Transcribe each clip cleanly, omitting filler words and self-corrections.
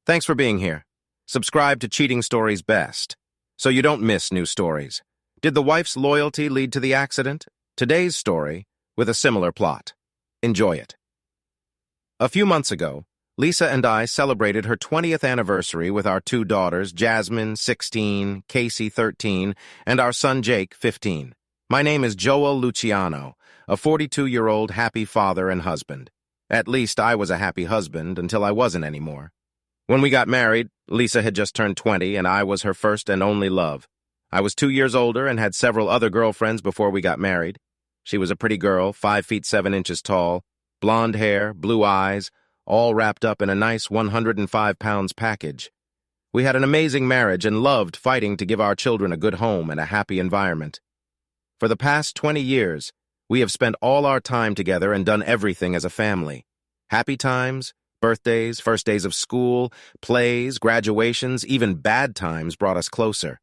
Thanks for being here. Subscribe to Cheating Stories Best, so you don't miss new stories. Did the wife's loyalty lead to the accident? Today's story, with a similar plot. Enjoy it. A few months ago, Lisa and I celebrated her 20th anniversary with our two daughters, Jasmine, 16, Casey, 13, and our son Jake, 15. My name is Joel Luciano, a 42-year-old happy father and husband. At least I was a happy husband until I wasn't anymore. When we got married, Lisa had just turned 20 and I was her first and only love. I was 2 years older and had several other girlfriends before we got married. She was a pretty girl, 5 feet 7 inches tall, blonde hair, blue eyes, all wrapped up in a nice 105 pounds package. We had an amazing marriage and loved fighting to give our children a good home and a happy environment. For the past 20 years, we have spent all our time together and done everything as a family. Happy times, birthdays, first days of school, plays, graduations, even bad times brought us closer.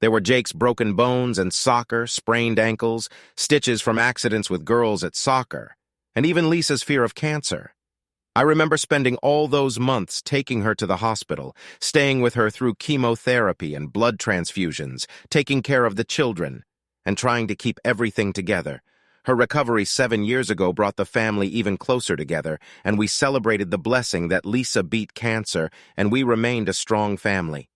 There were Jake's broken bones and soccer, sprained ankles, stitches from accidents with girls at soccer, and even Lisa's fear of cancer. I remember spending all those months taking her to the hospital, staying with her through chemotherapy and blood transfusions, taking care of the children, and trying to keep everything together. Her recovery 7 years ago brought the family even closer together, and we celebrated the blessing that Lisa beat cancer, and we remained a strong family.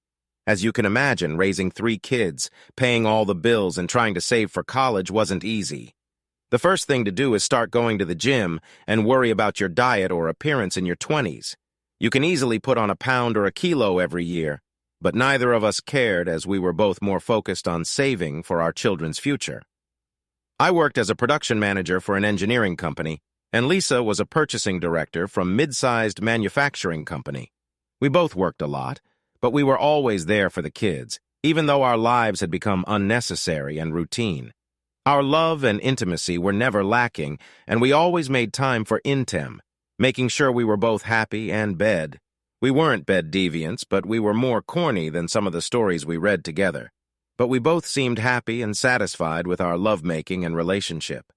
As you can imagine, raising 3 kids, paying all the bills, and trying to save for college wasn't easy. The first thing to do is start going to the gym and worry about your diet or appearance in your 20s. You can easily put on a pound or a kilo every year, but neither of us cared as we were both more focused on saving for our children's future. I worked as a production manager for an engineering company, and Lisa was a purchasing director from a mid-sized manufacturing company. We both worked a lot, but we were always there for the kids, even though our lives had become unnecessary and routine. Our love and intimacy were never lacking, and we always made time for intim, making sure we were both happy and bed. We weren't bed deviants, but we were more corny than some of the stories we read together. But we both seemed happy and satisfied with our lovemaking and relationship.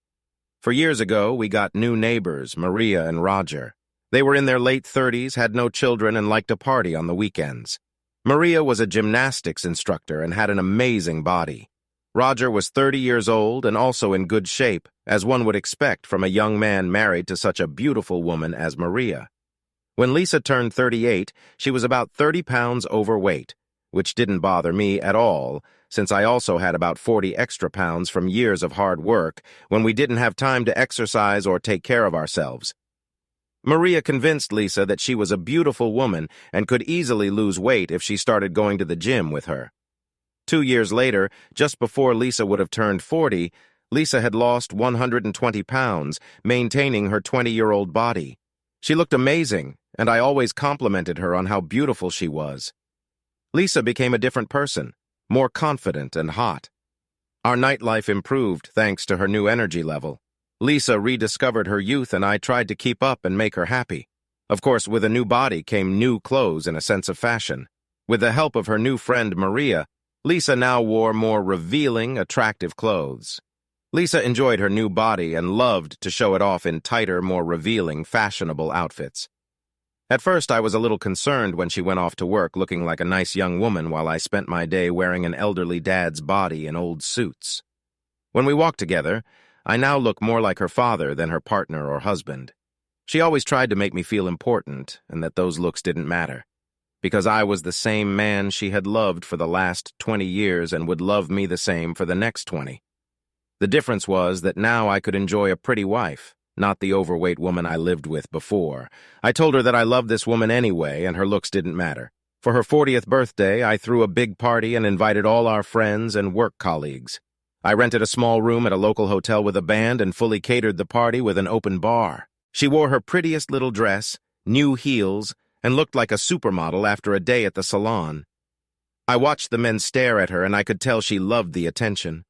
For years ago, we got new neighbors, Maria and Roger. They were in their late 30s, had no children, and liked to party on the weekends. Maria was a gymnastics instructor and had an amazing body. Roger was 30 years old and also in good shape, as one would expect from a young man married to such a beautiful woman as Maria. When Lisa turned 38, she was about 30 pounds overweight, which didn't bother me at all, since I also had about 40 extra pounds from years of hard work when we didn't have time to exercise or take care of ourselves. Maria convinced Lisa that she was a beautiful woman and could easily lose weight if she started going to the gym with her. 2 years later, just before Lisa would have turned 40, Lisa had lost 120 pounds, maintaining her 20-year-old body. She looked amazing, and I always complimented her on how beautiful she was. Lisa became a different person, more confident and hot. Our nightlife improved thanks to her new energy level. Lisa rediscovered her youth and I tried to keep up and make her happy. Of course, with a new body came new clothes and a sense of fashion. With the help of her new friend Maria, Lisa now wore more revealing, attractive clothes. Lisa enjoyed her new body and loved to show it off in tighter, more revealing, fashionable outfits. At first, I was a little concerned when she went off to work looking like a nice young woman while I spent my day wearing an elderly dad's body in old suits. When we walked together, I now look more like her father than her partner or husband. She always tried to make me feel important and that those looks didn't matter, because I was the same man she had loved for the last 20 years and would love me the same for the next 20. The difference was that now I could enjoy a pretty wife, not the overweight woman I lived with before. I told her that I loved this woman anyway, and her looks didn't matter. For her 40th birthday, I threw a big party and invited all our friends and work colleagues. I rented a small room at a local hotel with a band and fully catered the party with an open bar. She wore her prettiest little dress, new heels, and looked like a supermodel after a day at the salon. I watched the men stare at her, and I could tell she loved the attention.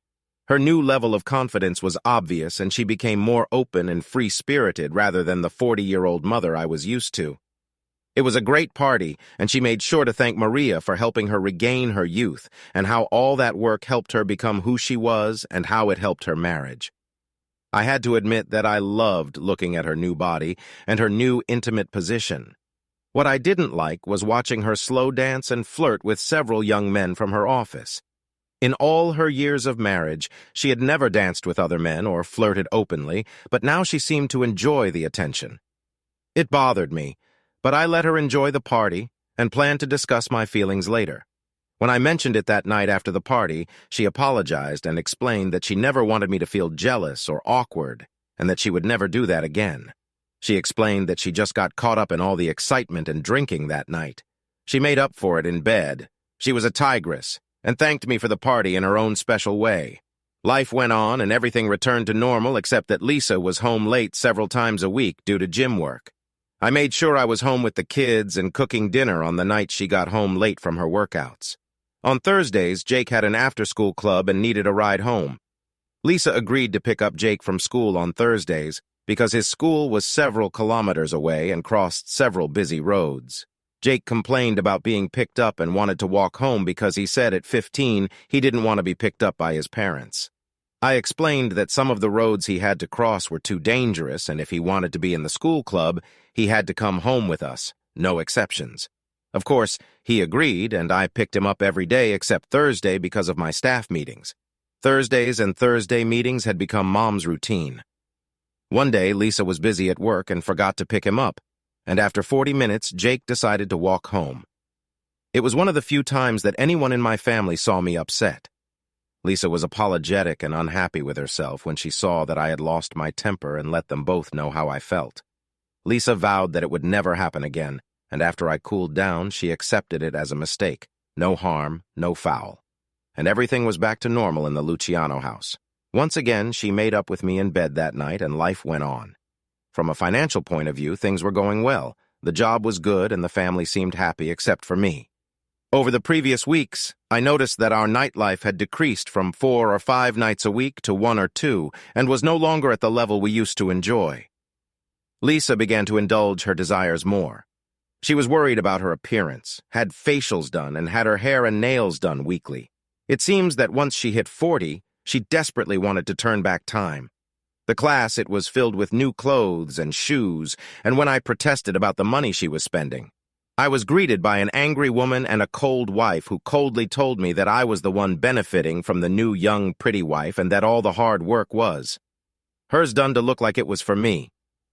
Her new level of confidence was obvious, and she became more open and free-spirited rather than the 40-year-old mother I was used to. It was a great party, and she made sure to thank Maria for helping her regain her youth and how all that work helped her become who she was and how it helped her marriage. I had to admit that I loved looking at her new body and her new intimate position. What I didn't like was watching her slow dance and flirt with several young men from her office. In all her years of marriage, she had never danced with other men or flirted openly, but now she seemed to enjoy the attention. It bothered me, but I let her enjoy the party and planned to discuss my feelings later. When I mentioned it that night after the party, she apologized and explained that she never wanted me to feel jealous or awkward, and that she would never do that again. She explained that she just got caught up in all the excitement and drinking that night. She made up for it in bed. She was a tigress, and thanked me for the party in her own special way. Life went on and everything returned to normal except that Lisa was home late several times a week due to gym work. I made sure I was home with the kids and cooking dinner on the night she got home late from her workouts. On Thursdays, Jake had an after-school club and needed a ride home. Lisa agreed to pick up Jake from school on Thursdays because his school was several kilometers away and crossed several busy roads. Jake complained about being picked up and wanted to walk home because he said at 15 he didn't want to be picked up by his parents. I explained that some of the roads he had to cross were too dangerous, and if he wanted to be in the school club, he had to come home with us, no exceptions. Of course, he agreed, and I picked him up every day except Thursday because of my staff meetings. Thursdays and Thursday meetings had become Mom's routine. One day, Lisa was busy at work and forgot to pick him up, and after 40 minutes, Jake decided to walk home. It was one of the few times that anyone in my family saw me upset. Lisa was apologetic and unhappy with herself when she saw that I had lost my temper and let them both know how I felt. Lisa vowed that it would never happen again, and after I cooled down, she accepted it as a mistake. No harm, no foul. And everything was back to normal in the Luciano house. Once again, she made up with me in bed that night, and life went on. From a financial point of view, things were going well. The job was good, and the family seemed happy except for me. Over the previous weeks, I noticed that our nightlife had decreased from 4 or 5 nights a week to 1 or 2, and was no longer at the level we used to enjoy. Lisa began to indulge her desires more. She was worried about her appearance, had facials done, and had her hair and nails done weekly. It seems that once she hit 40, she desperately wanted to turn back time. The class, it was filled with new clothes and shoes, and when I protested about the money she was spending, I was greeted by an angry woman and a cold wife who coldly told me that I was the one benefiting from the new young pretty wife and that all the hard work was hers done to look like it was for me.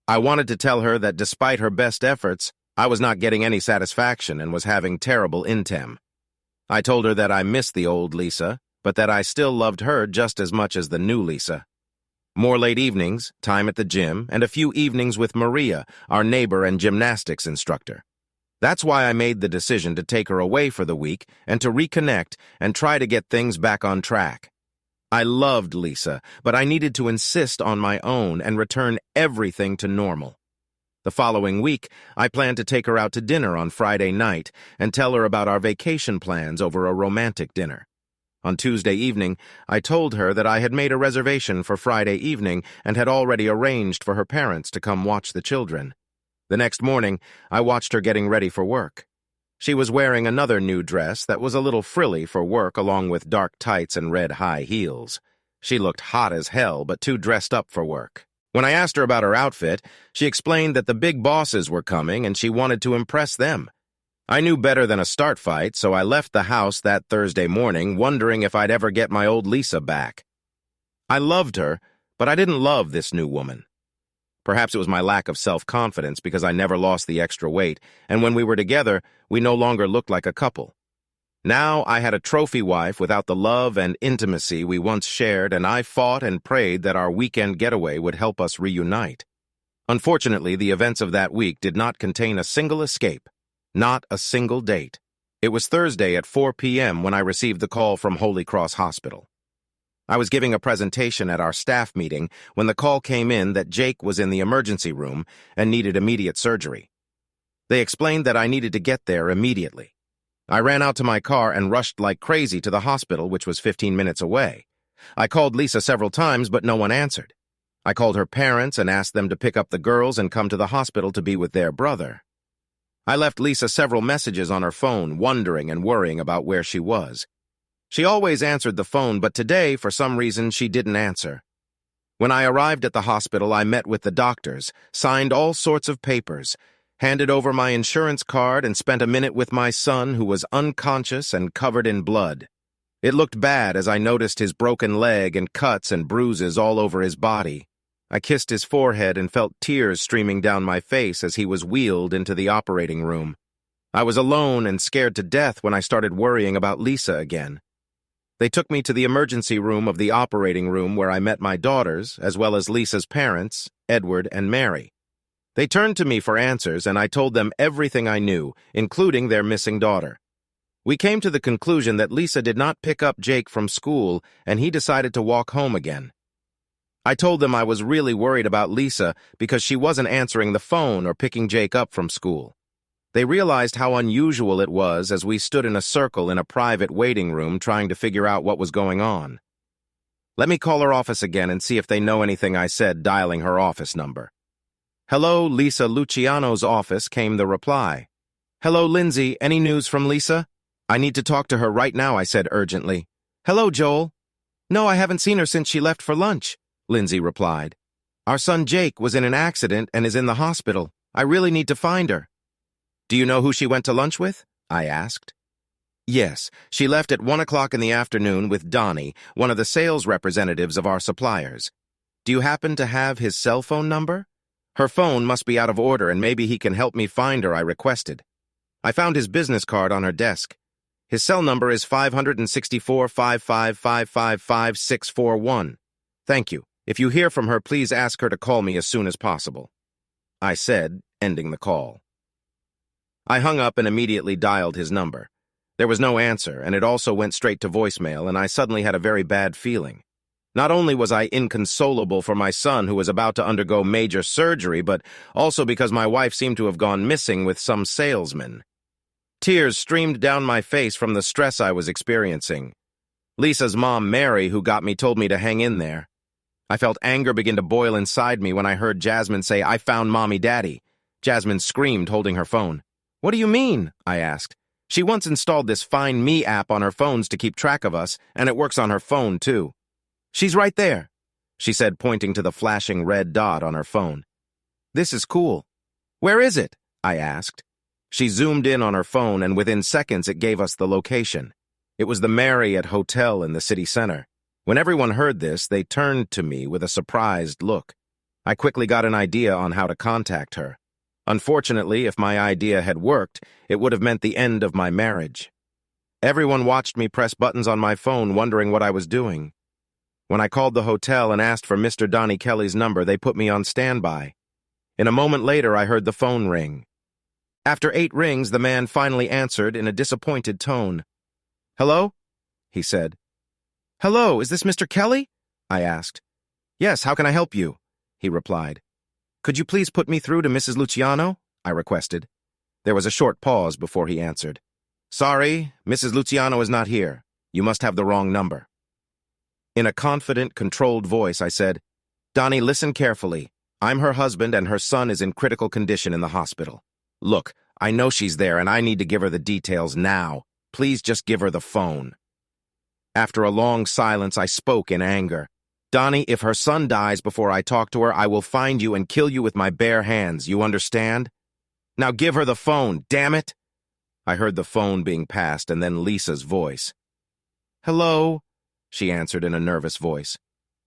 I wanted to tell her that despite her best efforts, I was not getting any satisfaction and was having terrible intem. I told her that I missed the old Lisa, but that I still loved her just as much as the new Lisa. More late evenings, time at the gym, and a few evenings with Maria, our neighbor and gymnastics instructor. That's why I made the decision to take her away for the week and to reconnect and try to get things back on track. I loved Lisa, but I needed to insist on my own and return everything to normal. The following week, I planned to take her out to dinner on Friday night and tell her about our vacation plans over a romantic dinner. On Tuesday evening, I told her that I had made a reservation for Friday evening and had already arranged for her parents to come watch the children. The next morning, I watched her getting ready for work. She was wearing another new dress that was a little frilly for work along with dark tights and red high heels. She looked hot as hell, but too dressed up for work. When I asked her about her outfit, she explained that the big bosses were coming and she wanted to impress them. I knew better than a start fight, so I left the house that Thursday morning, wondering if I'd ever get my old Lisa back. I loved her, but I didn't love this new woman. Perhaps it was my lack of self-confidence because I never lost the extra weight, and when we were together, we no longer looked like a couple. Now I had a trophy wife without the love and intimacy we once shared, and I fought and prayed that our weekend getaway would help us reunite. Unfortunately, the events of that week did not contain a single escape. Not a single date. It was Thursday at 4 p.m. when I received the call from Holy Cross Hospital. I was giving a presentation at our staff meeting when the call came in that Jake was in the emergency room and needed immediate surgery. They explained that I needed to get there immediately. I ran out to my car and rushed like crazy to the hospital, which was 15 minutes away. I called Lisa several times, but no one answered. I called her parents and asked them to pick up the girls and come to the hospital to be with their brother. I left Lisa several messages on her phone, wondering and worrying about where she was. She always answered the phone, but today, for some reason, she didn't answer. When I arrived at the hospital, I met with the doctors, signed all sorts of papers, handed over my insurance card, and spent a minute with my son, who was unconscious and covered in blood. It looked bad as I noticed his broken leg and cuts and bruises all over his body. I kissed his forehead and felt tears streaming down my face as he was wheeled into the operating room. I was alone and scared to death when I started worrying about Lisa again. They took me to the emergency room of the operating room where I met my daughters, as well as Lisa's parents, Edward and Mary. They turned to me for answers, and I told them everything I knew, including their missing daughter. We came to the conclusion that Lisa did not pick up Jake from school, and he decided to walk home again. I told them I was really worried about Lisa because she wasn't answering the phone or picking Jake up from school. They realized how unusual it was as we stood in a circle in a private waiting room trying to figure out what was going on. Let me call her office again and see if they know anything I said, dialing her office number. "Hello, Lisa Luciano's office," came the reply. "Hello, Lindsay. Any news from Lisa?" "I need to talk to her right now," I said urgently. "Hello, Joel." "No, I haven't seen her since she left for lunch," Lindsay replied. "Our son Jake was in an accident and is in the hospital. I really need to find her." "Do you know who she went to lunch with?" I asked. "Yes, she left at 1 o'clock in the afternoon with Donnie, one of the sales representatives of our suppliers. Do you happen to have his cell phone number? Her phone must be out of order and maybe he can help me find her," I requested. I found his business card on her desk. His cell number is 564-55555641. "Thank you. If you hear from her, please ask her to call me as soon as possible," I said, ending the call. I hung up and immediately dialed his number. There was no answer, and it also went straight to voicemail, and I suddenly had a very bad feeling. Not only was I inconsolable for my son, who was about to undergo major surgery, but also because my wife seemed to have gone missing with some salesman. Tears streamed down my face from the stress I was experiencing. Lisa's mom, Mary, who got me, told me to hang in there. I felt anger begin to boil inside me when I heard Jasmine say, "I found Mommy Daddy." Jasmine screamed, holding her phone. "What do you mean?" I asked. "She once installed this Find Me app on her phones to keep track of us, and it works on her phone, too." "She's right there," she said, pointing to the flashing red dot on her phone. "This is cool. Where is it?" I asked. She zoomed in on her phone, and within seconds it gave us the location. It was the Marriott Hotel in the city center. When everyone heard this, they turned to me with a surprised look. I quickly got an idea on how to contact her. Unfortunately, if my idea had worked, it would have meant the end of my marriage. Everyone watched me press buttons on my phone, wondering what I was doing. When I called the hotel and asked for Mr. Donnie Kelly's number, they put me on standby. In a moment later, I heard the phone ring. After 8 rings, the man finally answered in a disappointed tone. "Hello?" he said. "Hello, is this Mr. Kelly?" I asked. "Yes, how can I help you?" he replied. "Could you please put me through to Mrs. Luciano?" I requested. There was a short pause before he answered. "Sorry, Mrs. Luciano is not here. You must have the wrong number." In a confident, controlled voice, I said, "Donnie, listen carefully. I'm her husband and her son is in critical condition in the hospital. Look, I know she's there and I need to give her the details now. Please just give her the phone." After a long silence, I spoke in anger. "Donnie, if her son dies before I talk to her, I will find you and kill you with my bare hands. You understand? Now give her the phone, damn it!" I heard the phone being passed and then Lisa's voice. "Hello," she answered in a nervous voice.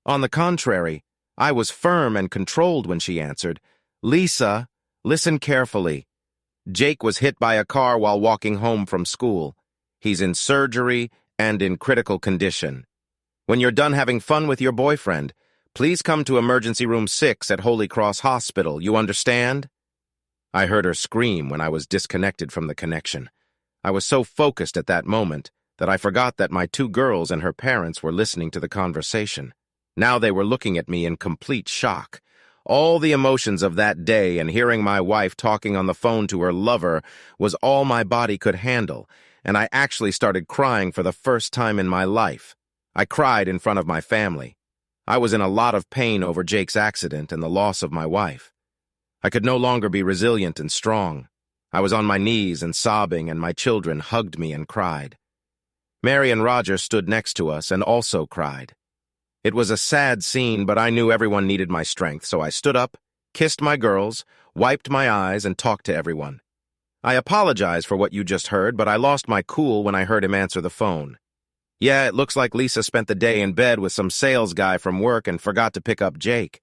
On the contrary, I was firm and controlled when she answered. "Lisa, listen carefully. Jake was hit by a car while walking home from school. He's in surgery and in critical condition. When you're done having fun with your boyfriend, please come to emergency room 6 at Holy Cross Hospital. You understand?" I heard her scream when I was disconnected from the connection. I was so focused at that moment that I forgot that my 2 girls and her parents were listening to the conversation. Now they were looking at me in complete shock. All the emotions of that day and hearing my wife talking on the phone to her lover was all my body could handle, and I actually started crying for the first time in my life. I cried in front of my family. I was in a lot of pain over Jake's accident and the loss of my wife. I could no longer be resilient and strong. I was on my knees and sobbing, and my children hugged me and cried. Mary and Roger stood next to us and also cried. It was a sad scene, but I knew everyone needed my strength, so I stood up, kissed my girls, wiped my eyes, and talked to everyone. I apologize for what you just heard, but I lost my cool when I heard him answer the phone. Yeah, it looks like Lisa spent the day in bed with some sales guy from work and forgot to pick up Jake.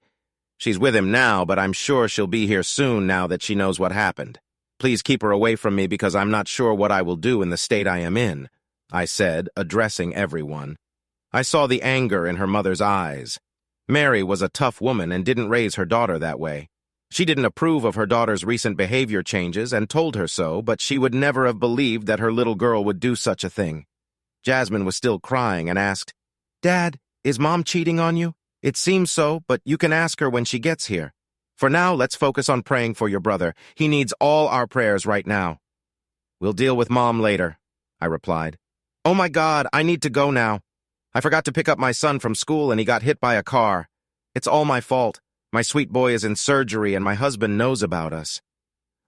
She's with him now, but I'm sure she'll be here soon now that she knows what happened. Please keep her away from me because I'm not sure what I will do in the state I am in, I said, addressing everyone. I saw the anger in her mother's eyes. Mary was a tough woman and didn't raise her daughter that way. She didn't approve of her daughter's recent behavior changes and told her so, but she would never have believed that her little girl would do such a thing. Jasmine was still crying and asked, "Dad, is Mom cheating on you? It seems so, but you can ask her when she gets here. For now, let's focus on praying for your brother. He needs all our prayers right now." "We'll deal with Mom later," I replied. "Oh my God, I need to go now. I forgot to pick up my son from school and he got hit by a car. It's all my fault. My sweet boy is in surgery and my husband knows about us.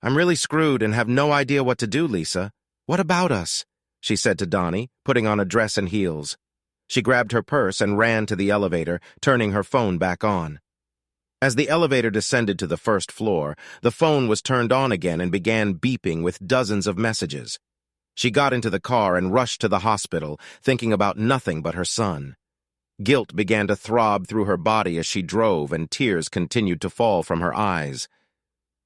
I'm really screwed and have no idea what to do, Lisa. What about us?" she said to Donnie, putting on a dress and heels. She grabbed her purse and ran to the elevator, turning her phone back on. As the elevator descended to the first floor, the phone was turned on again and began beeping with dozens of messages. She got into the car and rushed to the hospital, thinking about nothing but her son. Guilt began to throb through her body as she drove, and tears continued to fall from her eyes.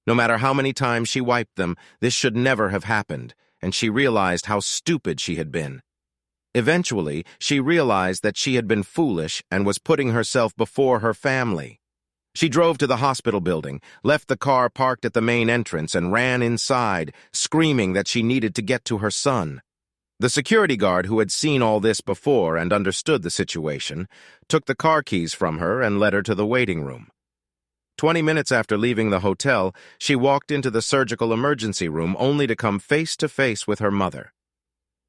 No matter how many times she wiped them, this should never have happened, and she realized how stupid she had been. Eventually, she realized that she had been foolish and was putting herself before her family. She drove to the hospital building, left the car parked at the main entrance, and ran inside, screaming that she needed to get to her son. The security guard, who had seen all this before and understood the situation, took the car keys from her and led her to the waiting room. 20 minutes after leaving the hotel, she walked into the surgical emergency room only to come face to face with her mother.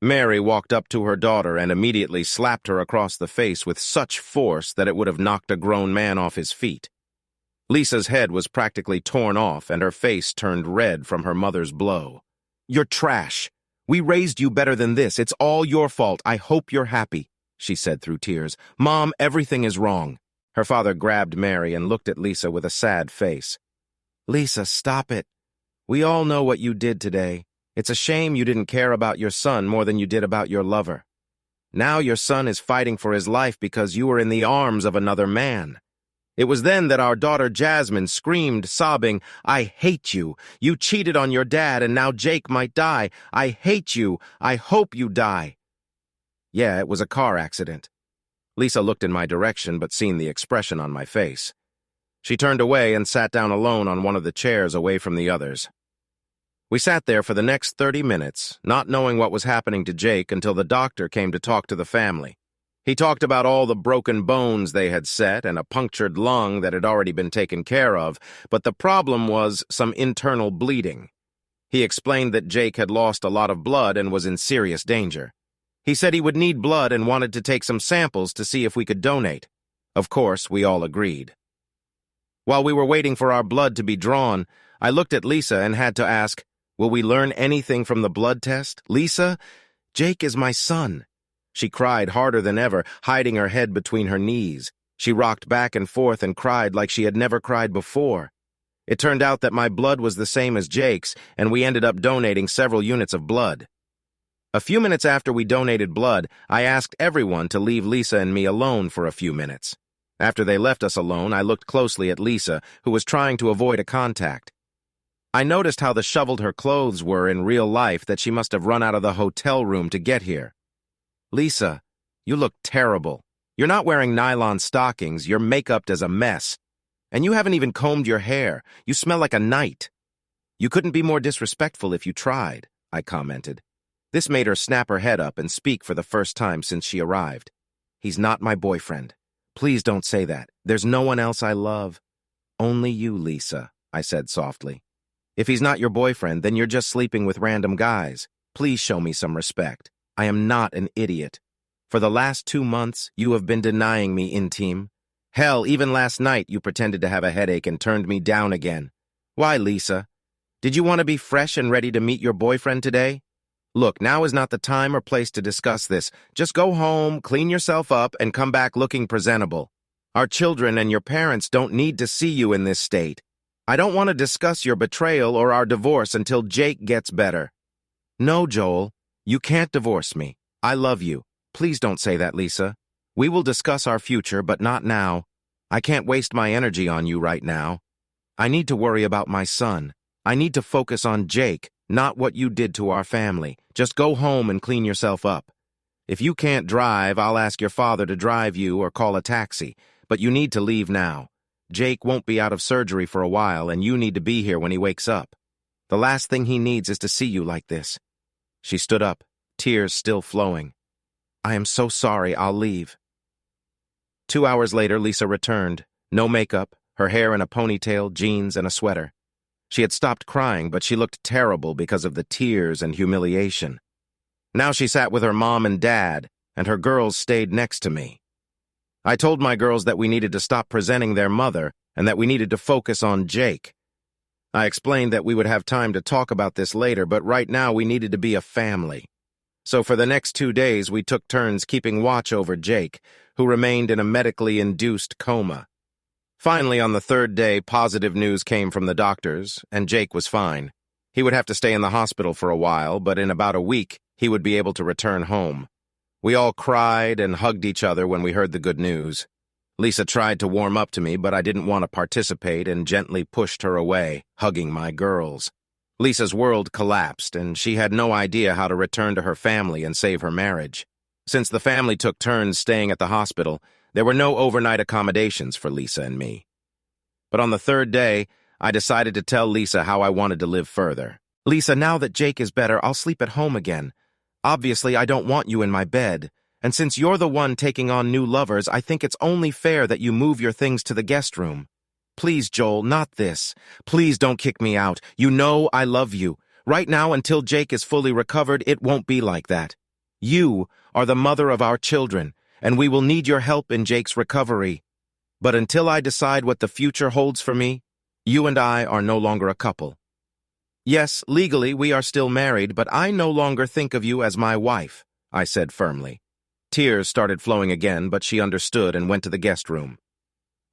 Mary walked up to her daughter and immediately slapped her across the face with such force that it would have knocked a grown man off his feet. Lisa's head was practically torn off and her face turned red from her mother's blow. "You're trash. We raised you better than this. It's all your fault. I hope you're happy," she said through tears. "Mom, everything is wrong." Her father grabbed Mary and looked at Lisa with a sad face. "Lisa, stop it. We all know what you did today. It's a shame you didn't care about your son more than you did about your lover. Now your son is fighting for his life because you were in the arms of another man." It was then that our daughter Jasmine screamed, sobbing, "I hate you. You cheated on your dad and now Jake might die. I hate you. I hope you die." "Yeah, it was a car accident." Lisa looked in my direction but seen the expression on my face. She turned away and sat down alone on one of the chairs away from the others. We sat there for the next 30 minutes, not knowing what was happening to Jake until the doctor came to talk to the family. He talked about all the broken bones they had set and a punctured lung that had already been taken care of, but the problem was some internal bleeding. He explained that Jake had lost a lot of blood and was in serious danger. He said he would need blood and wanted to take some samples to see if we could donate. Of course, we all agreed. While we were waiting for our blood to be drawn, I looked at Lisa and had to ask, "Will we learn anything from the blood test? Lisa, Jake is my son." She cried harder than ever, hiding her head between her knees. She rocked back and forth and cried like she had never cried before. It turned out that my blood was the same as Jake's, and we ended up donating several units of blood. A few minutes after we donated blood, I asked everyone to leave Lisa and me alone for a few minutes. After they left us alone, I looked closely at Lisa, who was trying to avoid a contact. I noticed how disheveled her clothes were in real life, that she must have run out of the hotel room to get here. "Lisa, you look terrible. You're not wearing nylon stockings, you're makeuped as a mess. And you haven't even combed your hair. You smell like a knight." "You couldn't be more disrespectful if you tried," I commented. This made her snap her head up and speak for the first time since she arrived. "He's not my boyfriend. Please don't say that. There's no one else I love." "Only you, Lisa," I said softly. "If he's not your boyfriend, then you're just sleeping with random guys. Please show me some respect. I am not an idiot. For the last 2 months, you have been denying me intime. Hell, even last night you pretended to have a headache and turned me down again. Why, Lisa? Did you want to be fresh and ready to meet your boyfriend today? Look, now is not the time or place to discuss this. Just go home, clean yourself up, and come back looking presentable. Our children and your parents don't need to see you in this state." I don't want to discuss your betrayal or our divorce until Jake gets better. No, Joel, you can't divorce me. I love you. Please don't say that, Lisa. We will discuss our future, but not now. I can't waste my energy on you right now. I need to worry about my son. I need to focus on Jake, not what you did to our family. Just go home and clean yourself up. If you can't drive, I'll ask your father to drive you or call a taxi, but you need to leave now. Jake won't be out of surgery for a while, and you need to be here when he wakes up. The last thing he needs is to see you like this. She stood up, tears still flowing. I am so sorry, I'll leave. 2 hours later, Lisa returned. No makeup, her hair in a ponytail, jeans, and a sweater. She had stopped crying, but she looked terrible because of the tears and humiliation. Now she sat with her mom and dad, and her girls stayed next to me. I told my girls that we needed to stop presenting their mother and that we needed to focus on Jake. I explained that we would have time to talk about this later, but right now we needed to be a family. So for the next 2 days, we took turns keeping watch over Jake, who remained in a medically induced coma. Finally, on the 3rd day, positive news came from the doctors, and Jake was fine. He would have to stay in the hospital for a while, but in about a week, he would be able to return home. We all cried and hugged each other when we heard the good news. Lisa tried to warm up to me, but I didn't want to participate and gently pushed her away, hugging my girls. Lisa's world collapsed, and she had no idea how to return to her family and save her marriage. Since the family took turns staying at the hospital, there were no overnight accommodations for Lisa and me. But on the 3rd day, I decided to tell Lisa how I wanted to live further. Lisa, now that Jake is better, I'll sleep at home again. Obviously, I don't want you in my bed. And since you're the one taking on new lovers, I think it's only fair that you move your things to the guest room. Please, Joel, not this. Please don't kick me out. You know I love you. Right now, until Jake is fully recovered, it won't be like that. You are the mother of our children, and we will need your help in Jake's recovery. But until I decide what the future holds for me, you and I are no longer a couple. Yes, legally we are still married, but I no longer think of you as my wife, I said firmly. Tears started flowing again, but she understood and went to the guest room.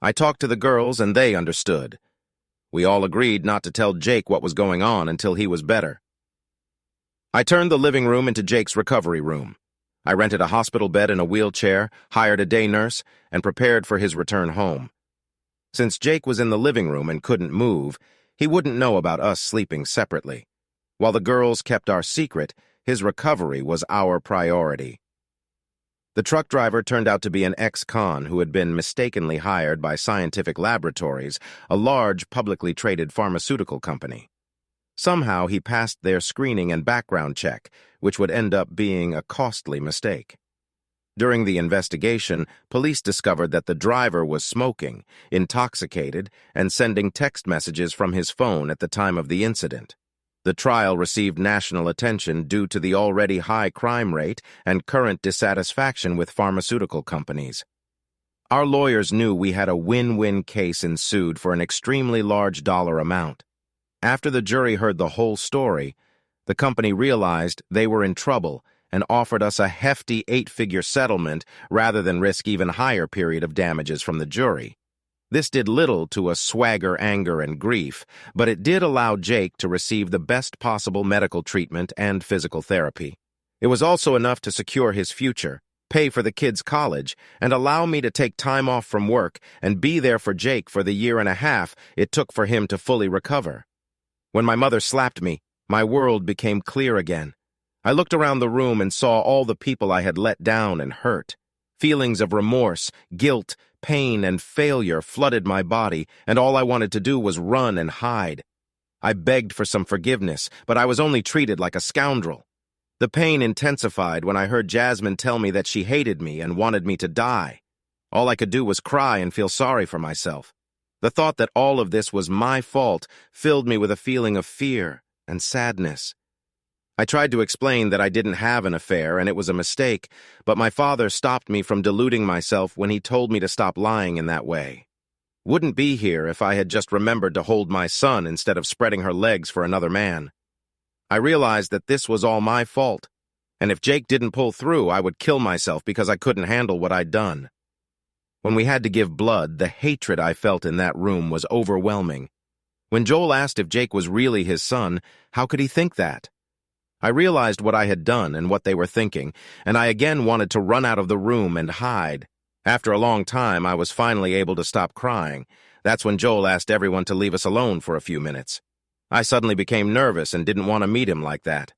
I talked to the girls, and they understood. We all agreed not to tell Jake what was going on until he was better. I turned the living room into Jake's recovery room. I rented a hospital bed and a wheelchair, hired a day nurse, and prepared for his return home. Since Jake was in the living room and couldn't move, he wouldn't know about us sleeping separately. While the girls kept our secret, his recovery was our priority. The truck driver turned out to be an ex-con who had been mistakenly hired by Scientific Laboratories, a large publicly traded pharmaceutical company. Somehow he passed their screening and background check, which would end up being a costly mistake. During the investigation, police discovered that the driver was smoking, intoxicated, and sending text messages from his phone at the time of the incident. The trial received national attention due to the already high crime rate and current dissatisfaction with pharmaceutical companies. Our lawyers knew we had a win-win case ensued for an extremely large dollar amount. After the jury heard the whole story, the company realized they were in trouble and offered us a hefty 8-figure settlement rather than risk even higher period of damages from the jury. This did little to swagger anger and grief, but it did allow Jake to receive the best possible medical treatment and physical therapy. It was also enough to secure his future, pay for the kids' college, and allow me to take time off from work and be there for Jake for the 1.5 years it took for him to fully recover. When my mother slapped me, my world became clear again. I looked around the room and saw all the people I had let down and hurt. Feelings of remorse, guilt, pain, and failure flooded my body, and all I wanted to do was run and hide. I begged for some forgiveness, but I was only treated like a scoundrel. The pain intensified when I heard Jasmine tell me that she hated me and wanted me to die. All I could do was cry and feel sorry for myself. The thought that all of this was my fault filled me with a feeling of fear and sadness. I tried to explain that I didn't have an affair and it was a mistake, but my father stopped me from deluding myself when he told me to stop lying in that way. Wouldn't be here if I had just remembered to hold my son instead of spreading her legs for another man. I realized that this was all my fault, and if Jake didn't pull through, I would kill myself because I couldn't handle what I'd done. When we had to give blood, the hatred I felt in that room was overwhelming. When Joel asked if Jake was really his son, how could he think that? I realized what I had done and what they were thinking, and I again wanted to run out of the room and hide. After a long time, I was finally able to stop crying. That's when Joel asked everyone to leave us alone for a few minutes. I suddenly became nervous and didn't want to meet him like that.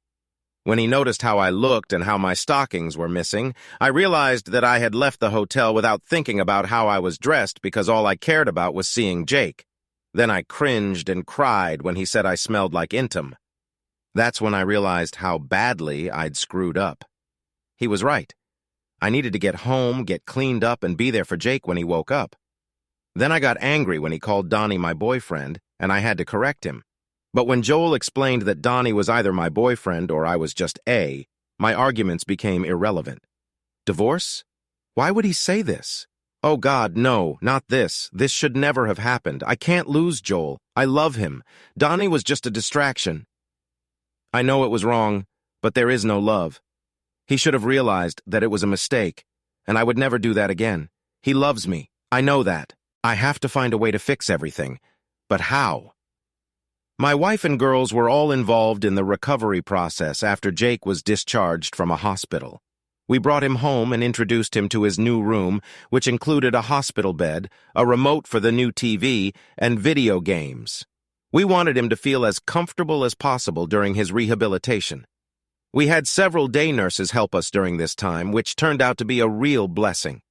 When he noticed how I looked and how my stockings were missing, I realized that I had left the hotel without thinking about how I was dressed because all I cared about was seeing Jake. Then I cringed and cried when he said I smelled like Intim. That's when I realized how badly I'd screwed up. He was right. I needed to get home, get cleaned up, and be there for Jake when he woke up. Then I got angry when he called Donnie my boyfriend, and I had to correct him. But when Joel explained that Donnie was either my boyfriend or I was just A, my arguments became irrelevant. Divorce? Why would he say this? Oh God, no, not this. This should never have happened. I can't lose Joel. I love him. Donnie was just a distraction. I know it was wrong, but there is no love. He should have realized that it was a mistake, and I would never do that again. He loves me. I know that. I have to find a way to fix everything. But how? My wife and girls were all involved in the recovery process after Jake was discharged from a hospital. We brought him home and introduced him to his new room, which included a hospital bed, a remote for the new TV, and video games. We wanted him to feel as comfortable as possible during his rehabilitation. We had several day nurses help us during this time, which turned out to be a real blessing.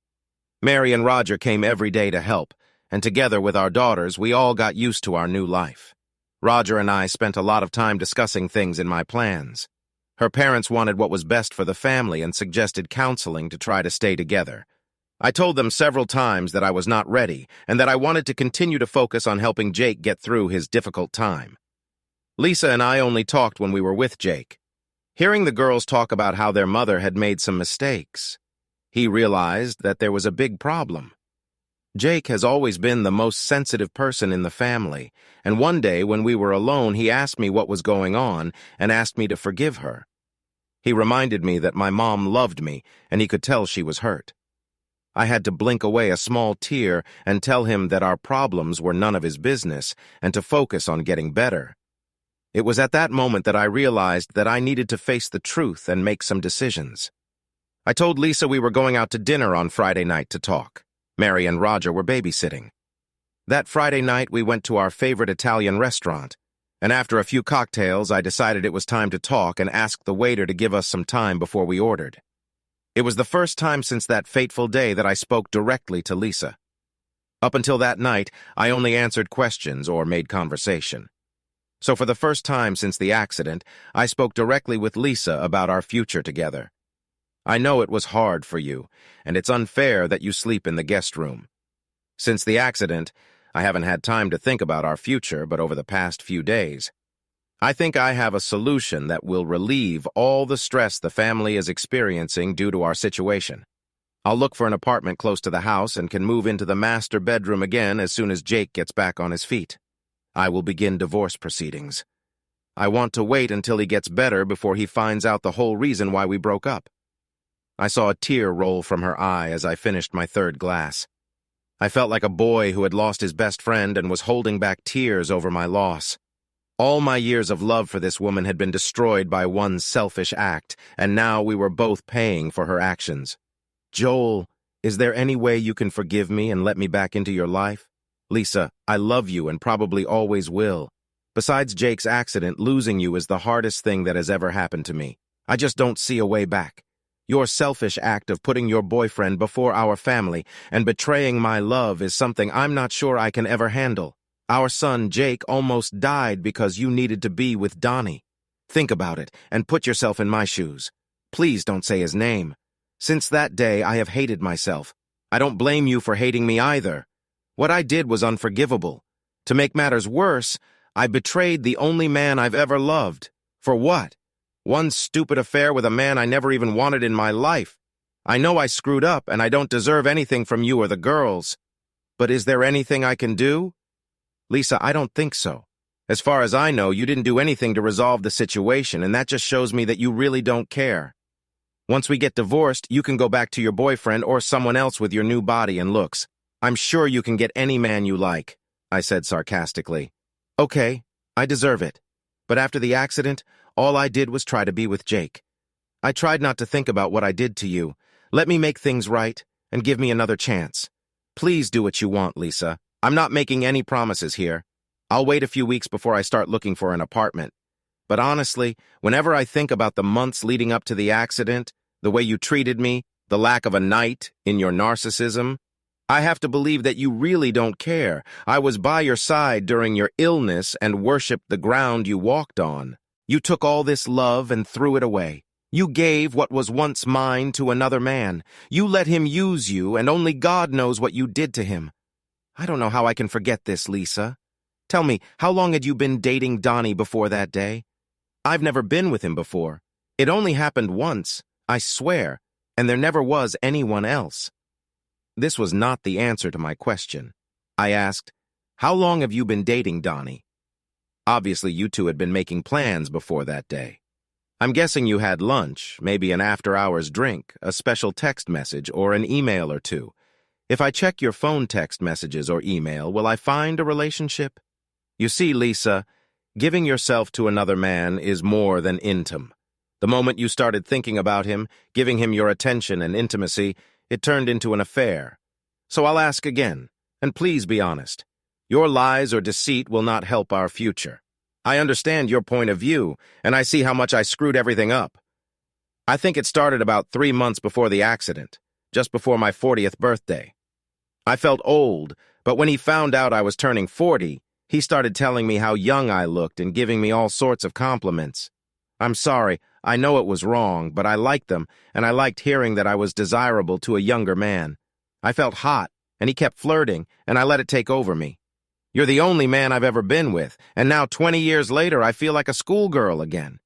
Mary and Roger came every day to help, and together with our daughters, we all got used to our new life. Roger and I spent a lot of time discussing things in my plans. Her parents wanted what was best for the family and suggested counseling to try to stay together. I told them several times that I was not ready and that I wanted to continue to focus on helping Jake get through his difficult time. Lisa and I only talked when we were with Jake. Hearing the girls talk about how their mother had made some mistakes, he realized that there was a big problem. Jake has always been the most sensitive person in the family, and one day when we were alone, he asked me what was going on and asked me to forgive her. He reminded me that my mom loved me, and he could tell she was hurt. I had to blink away a small tear and tell him that our problems were none of his business and to focus on getting better. It was at that moment that I realized that I needed to face the truth and make some decisions. I told Lisa we were going out to dinner on Friday night to talk. Mary and Roger were babysitting. That Friday night, we went to our favorite Italian restaurant, and after a few cocktails, I decided it was time to talk and asked the waiter to give us some time before we ordered. It was the first time since that fateful day that I spoke directly to Lisa. Up until that night, I only answered questions or made conversation. So for the first time since the accident, I spoke directly with Lisa about our future together. I know it was hard for you, and it's unfair that you sleep in the guest room. Since the accident, I haven't had time to think about our future, but over the past few days, I think I have a solution that will relieve all the stress the family is experiencing due to our situation. I'll look for an apartment close to the house and can move into the master bedroom again as soon as Jake gets back on his feet. I will begin divorce proceedings. I want to wait until he gets better before he finds out the whole reason why we broke up. I saw a tear roll from her eye as I finished my third glass. I felt like a boy who had lost his best friend and was holding back tears over my loss. All my years of love for this woman had been destroyed by one selfish act, and now we were both paying for her actions. Joel, is there any way you can forgive me and let me back into your life? Lisa, I love you and probably always will. Besides Jake's accident, losing you is the hardest thing that has ever happened to me. I just don't see a way back. Your selfish act of putting your boyfriend before our family and betraying my love is something I'm not sure I can ever handle. Our son, Jake, almost died because you needed to be with Donnie. Think about it and put yourself in my shoes. Please don't say his name. Since that day, I have hated myself. I don't blame you for hating me either. What I did was unforgivable. To make matters worse, I betrayed the only man I've ever loved. For what? One stupid affair with a man I never even wanted in my life. I know I screwed up, and I don't deserve anything from you or the girls. But is there anything I can do? Lisa, I don't think so. As far as I know, you didn't do anything to resolve the situation, and that just shows me that you really don't care. Once we get divorced, you can go back to your boyfriend or someone else with your new body and looks. I'm sure you can get any man you like, I said sarcastically. Okay, I deserve it. But after the accident, all I did was try to be with Jake. I tried not to think about what I did to you. Let me make things right and give me another chance. Please do what you want, Lisa. I'm not making any promises here. I'll wait a few weeks before I start looking for an apartment. But honestly, whenever I think about the months leading up to the accident, the way you treated me, the lack of a night in your narcissism, I have to believe that you really don't care. I was by your side during your illness and worshipped the ground you walked on. You took all this love and threw it away. You gave what was once mine to another man. You let him use you, and only God knows what you did to him. I don't know how I can forget this, Lisa. Tell me, how long had you been dating Donnie before that day? I've never been with him before. It only happened once, I swear, and there never was anyone else. This was not the answer to my question. I asked, how long have you been dating Donnie? Obviously, you two had been making plans before that day. I'm guessing you had lunch, maybe an after-hours drink, a special text message, or an email or two. If I check your phone text messages or email, will I find a relationship? You see, Lisa, giving yourself to another man is more than intim. The moment you started thinking about him, giving him your attention and intimacy, it turned into an affair. So I'll ask again, and please be honest. Your lies or deceit will not help our future. I understand your point of view, and I see how much I screwed everything up. I think it started about 3 months before the accident, just before my 40th birthday. I felt old, but when he found out I was turning 40, he started telling me how young I looked and giving me all sorts of compliments. I'm sorry, I know it was wrong, but I liked them, and I liked hearing that I was desirable to a younger man. I felt hot, and he kept flirting, and I let it take over me. You're the only man I've ever been with, and now 20 years later I feel like a schoolgirl again.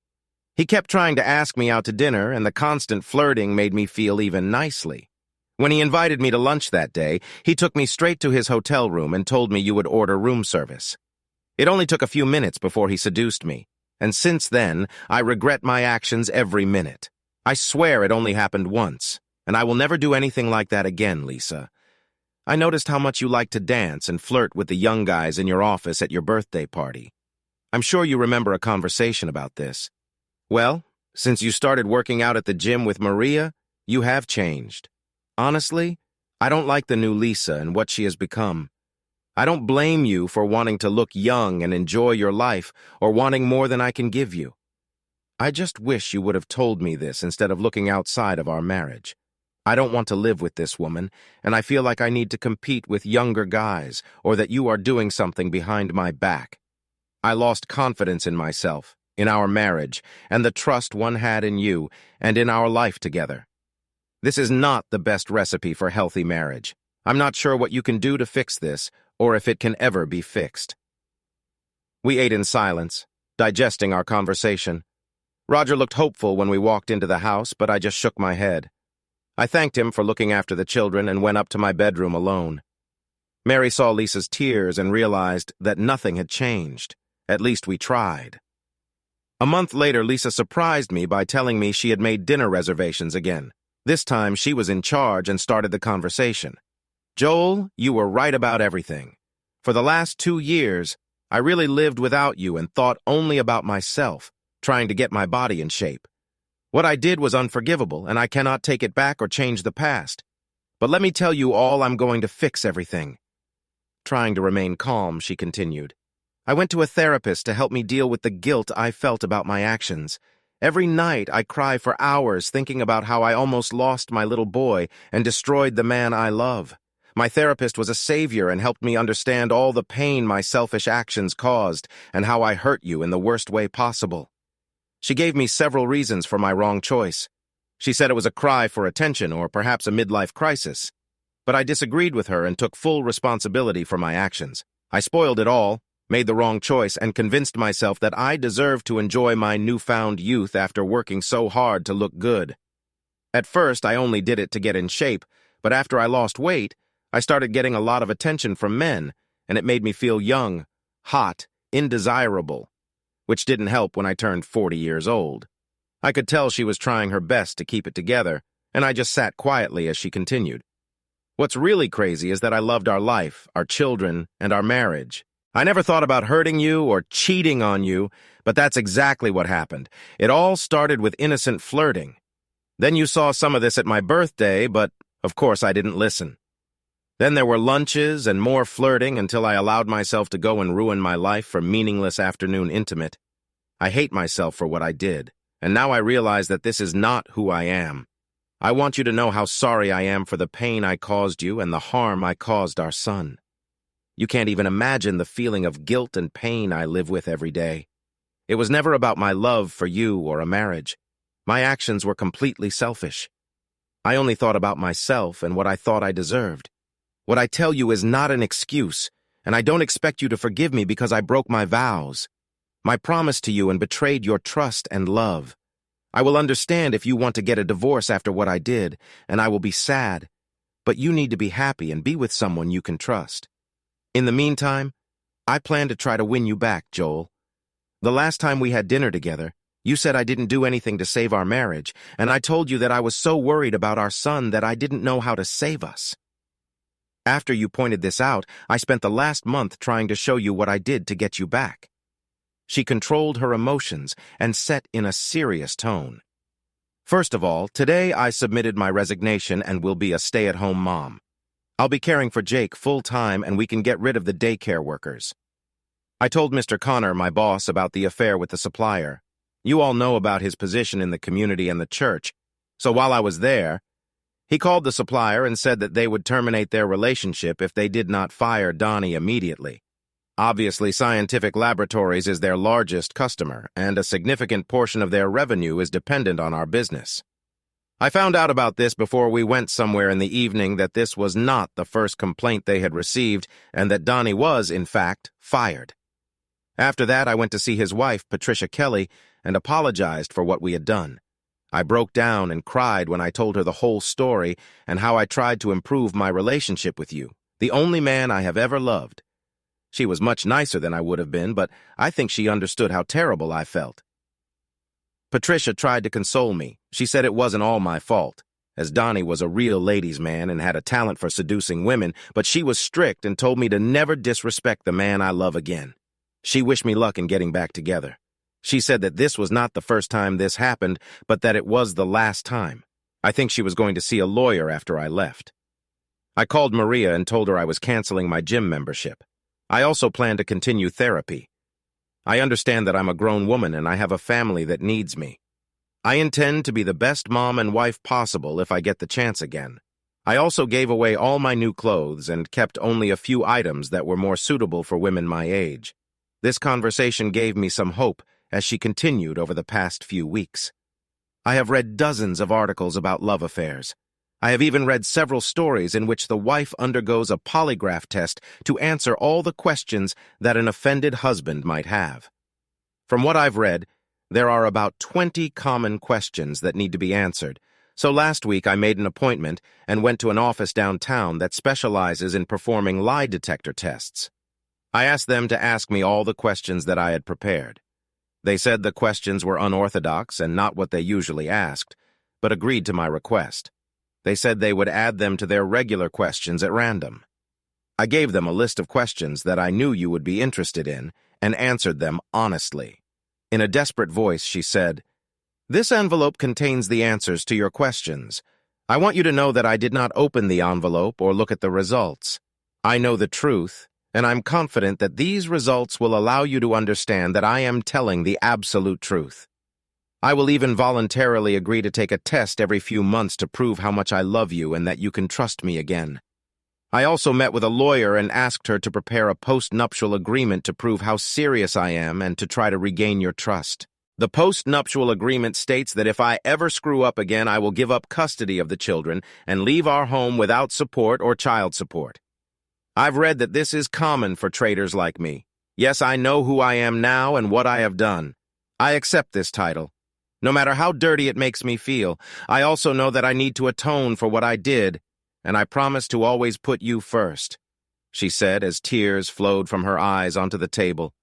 He kept trying to ask me out to dinner, and the constant flirting made me feel even nicely. When he invited me to lunch that day, he took me straight to his hotel room and told me you would order room service. It only took a few minutes before he seduced me, and since then, I regret my actions every minute. I swear it only happened once, and I will never do anything like that again, Lisa. I noticed how much you like to dance and flirt with the young guys in your office at your birthday party. I'm sure you remember a conversation about this. Well, since you started working out at the gym with Maria, you have changed. Honestly, I don't like the new Lisa and what she has become. I don't blame you for wanting to look young and enjoy your life or wanting more than I can give you. I just wish you would have told me this instead of looking outside of our marriage. I don't want to live with this woman, and I feel like I need to compete with younger guys or that you are doing something behind my back. I lost confidence in myself, in our marriage, and the trust one had in you and in our life together. This is not the best recipe for healthy marriage. I'm not sure what you can do to fix this, or if it can ever be fixed. We ate in silence, digesting our conversation. Roger looked hopeful when we walked into the house, but I just shook my head. I thanked him for looking after the children and went up to my bedroom alone. Mary saw Lisa's tears and realized that nothing had changed. At least we tried. A month later, Lisa surprised me by telling me she had made dinner reservations again. This time, she was in charge and started the conversation. Joel, you were right about everything. For the last 2 years, I really lived without you and thought only about myself, trying to get my body in shape. What I did was unforgivable, and I cannot take it back or change the past. But let me tell you all, I'm going to fix everything. Trying to remain calm, she continued. I went to a therapist to help me deal with the guilt I felt about my actions. Every night, I cry for hours thinking about how I almost lost my little boy and destroyed the man I love. My therapist was a savior and helped me understand all the pain my selfish actions caused and how I hurt you in the worst way possible. She gave me several reasons for my wrong choice. She said it was a cry for attention or perhaps a midlife crisis. But I disagreed with her and took full responsibility for my actions. I spoiled it all, made the wrong choice, and convinced myself that I deserved to enjoy my newfound youth after working so hard to look good. At first, I only did it to get in shape, but after I lost weight, I started getting a lot of attention from men, and it made me feel young, hot, indesirable, which didn't help when I turned 40 years old. I could tell she was trying her best to keep it together, and I just sat quietly as she continued. What's really crazy is that I loved our life, our children, and our marriage. I never thought about hurting you or cheating on you, but that's exactly what happened. It all started with innocent flirting. Then you saw some of this at my birthday, but of course I didn't listen. Then there were lunches and more flirting until I allowed myself to go and ruin my life for meaningless afternoon intimate. I hate myself for what I did, and now I realize that this is not who I am. I want you to know how sorry I am for the pain I caused you and the harm I caused our son. You can't even imagine the feeling of guilt and pain I live with every day. It was never about my love for you or a marriage. My actions were completely selfish. I only thought about myself and what I thought I deserved. What I tell you is not an excuse, and I don't expect you to forgive me because I broke my vows, my promise to you, and betrayed your trust and love. I will understand if you want to get a divorce after what I did, and I will be sad, but you need to be happy and be with someone you can trust. In the meantime, I plan to try to win you back, Joel. The last time we had dinner together, you said I didn't do anything to save our marriage, and I told you that I was so worried about our son that I didn't know how to save us. After you pointed this out, I spent the last month trying to show you what I did to get you back. She controlled her emotions and set in a serious tone. First of all, today I submitted my resignation and will be a stay-at-home mom. I'll be caring for Jake full-time and we can get rid of the daycare workers. I told Mr. Connor, my boss, about the affair with the supplier. You all know about his position in the community and the church, so while I was there, he called the supplier and said that they would terminate their relationship if they did not fire Donnie immediately. Obviously, Scientific Laboratories is their largest customer, and a significant portion of their revenue is dependent on our business. I found out about this before we went somewhere in the evening that this was not the first complaint they had received and that Donnie was, in fact, fired. After that, I went to see his wife, Patricia Kelly, and apologized for what we had done. I broke down and cried when I told her the whole story and how I tried to improve my relationship with you, the only man I have ever loved. She was much nicer than I would have been, but I think she understood how terrible I felt. Patricia tried to console me. She said it wasn't all my fault, as Donnie was a real ladies' man and had a talent for seducing women, but she was strict and told me to never disrespect the man I love again. She wished me luck in getting back together. She said that this was not the first time this happened, but that it was the last time. I think she was going to see a lawyer after I left. I called Maria and told her I was canceling my gym membership. I also plan to continue therapy. I understand that I'm a grown woman and I have a family that needs me. I intend to be the best mom and wife possible if I get the chance again. I also gave away all my new clothes and kept only a few items that were more suitable for women my age. This conversation gave me some hope as she continued over the past few weeks. I have read dozens of articles about love affairs. I have even read several stories in which the wife undergoes a polygraph test to answer all the questions that an offended husband might have. From what I've read, there are about 20 common questions that need to be answered, so last week I made an appointment and went to an office downtown that specializes in performing lie detector tests. I asked them to ask me all the questions that I had prepared. They said the questions were unorthodox and not what they usually asked, but agreed to my request. They said they would add them to their regular questions at random. I gave them a list of questions that I knew you would be interested in and answered them honestly. In a desperate voice, she said, "This envelope contains the answers to your questions. I want you to know that I did not open the envelope or look at the results. I know the truth, and I'm confident that these results will allow you to understand that I am telling the absolute truth. I will even voluntarily agree to take a test every few months to prove how much I love you and that you can trust me again. I also met with a lawyer and asked her to prepare a post-nuptial agreement to prove how serious I am and to try to regain your trust. The post-nuptial agreement states that if I ever screw up again, I will give up custody of the children and leave our home without support or child support. I've read that this is common for traitors like me. Yes, I know who I am now and what I have done. I accept this title. No matter how dirty it makes me feel, I also know that I need to atone for what I did, and I promise to always put you first," she said as tears flowed from her eyes onto the table.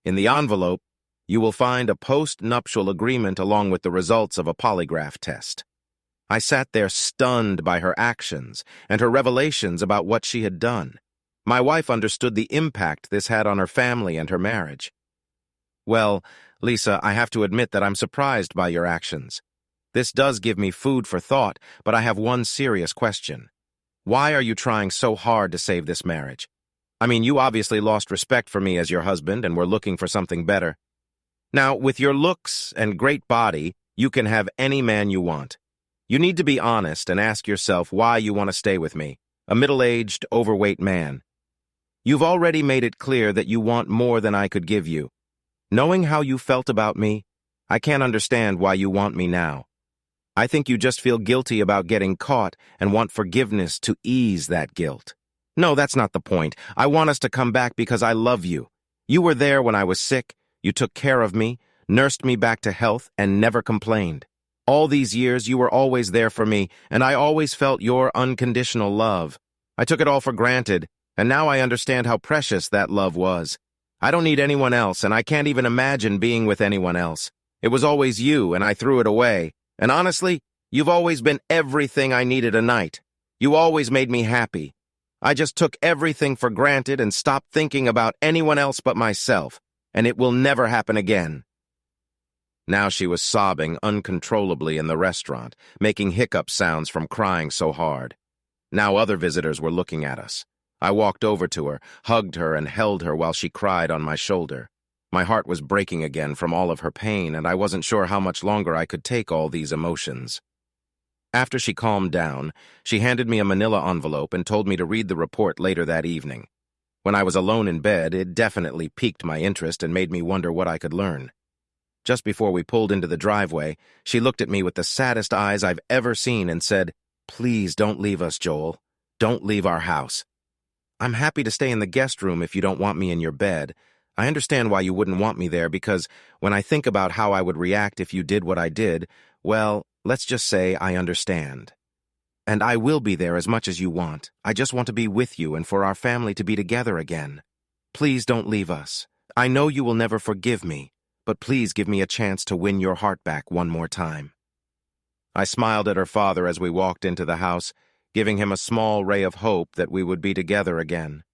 "In the envelope, you will find a post-nuptial agreement along with the results of a polygraph test." I sat there stunned by her actions and her revelations about what she had done. My wife understood the impact this had on her family and her marriage. Well, Lisa, I have to admit that I'm surprised by your actions. This does give me food for thought, but I have one serious question. Why are you trying so hard to save this marriage? I mean, you obviously lost respect for me as your husband and were looking for something better. Now, with your looks and great body, you can have any man you want. You need to be honest and ask yourself why you want to stay with me, a middle-aged, overweight man. You've already made it clear that you want more than I could give you. Knowing how you felt about me, I can't understand why you want me now. I think you just feel guilty about getting caught and want forgiveness to ease that guilt. No, that's not the point. I want us to come back because I love you. You were there when I was sick, you took care of me, nursed me back to health, and never complained. All these years, you were always there for me, and I always felt your unconditional love. I took it all for granted, and now I understand how precious that love was. I don't need anyone else, and I can't even imagine being with anyone else. It was always you, and I threw it away. And honestly, you've always been everything I needed a night. You always made me happy. I just took everything for granted and stopped thinking about anyone else but myself, and it will never happen again. Now she was sobbing uncontrollably in the restaurant, making hiccup sounds from crying so hard. Now other visitors were looking at us. I walked over to her, hugged her, and held her while she cried on my shoulder. My heart was breaking again from all of her pain, and I wasn't sure how much longer I could take all these emotions. After she calmed down, she handed me a manila envelope and told me to read the report later that evening. When I was alone in bed, it definitely piqued my interest and made me wonder what I could learn. Just before we pulled into the driveway, she looked at me with the saddest eyes I've ever seen and said, "Please don't leave us, Joel. Don't leave our house. I'm happy to stay in the guest room if you don't want me in your bed. I understand why you wouldn't want me there because when I think about how I would react if you did what I did, well, let's just say I understand. And I will be there as much as you want. I just want to be with you and for our family to be together again. Please don't leave us. I know you will never forgive me, but please give me a chance to win your heart back one more time." I smiled at her father as we walked into the house, giving him a small ray of hope that we would be together again.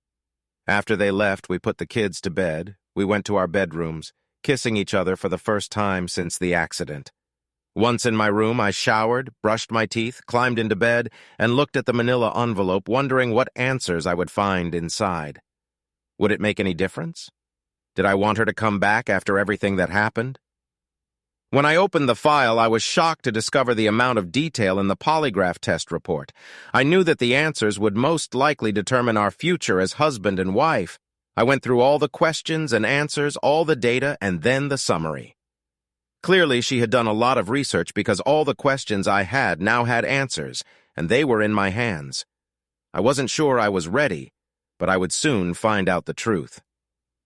After they left, we put the kids to bed. We went to our bedrooms, kissing each other for the first time since the accident. Once in my room, I showered, brushed my teeth, climbed into bed, and looked at the manila envelope, wondering what answers I would find inside. Would it make any difference? Did I want her to come back after everything that happened? When I opened the file, I was shocked to discover the amount of detail in the polygraph test report. I knew that the answers would most likely determine our future as husband and wife. I went through all the questions and answers, all the data, and then the summary. Clearly, she had done a lot of research because all the questions I had now had answers, and they were in my hands. I wasn't sure I was ready, but I would soon find out the truth.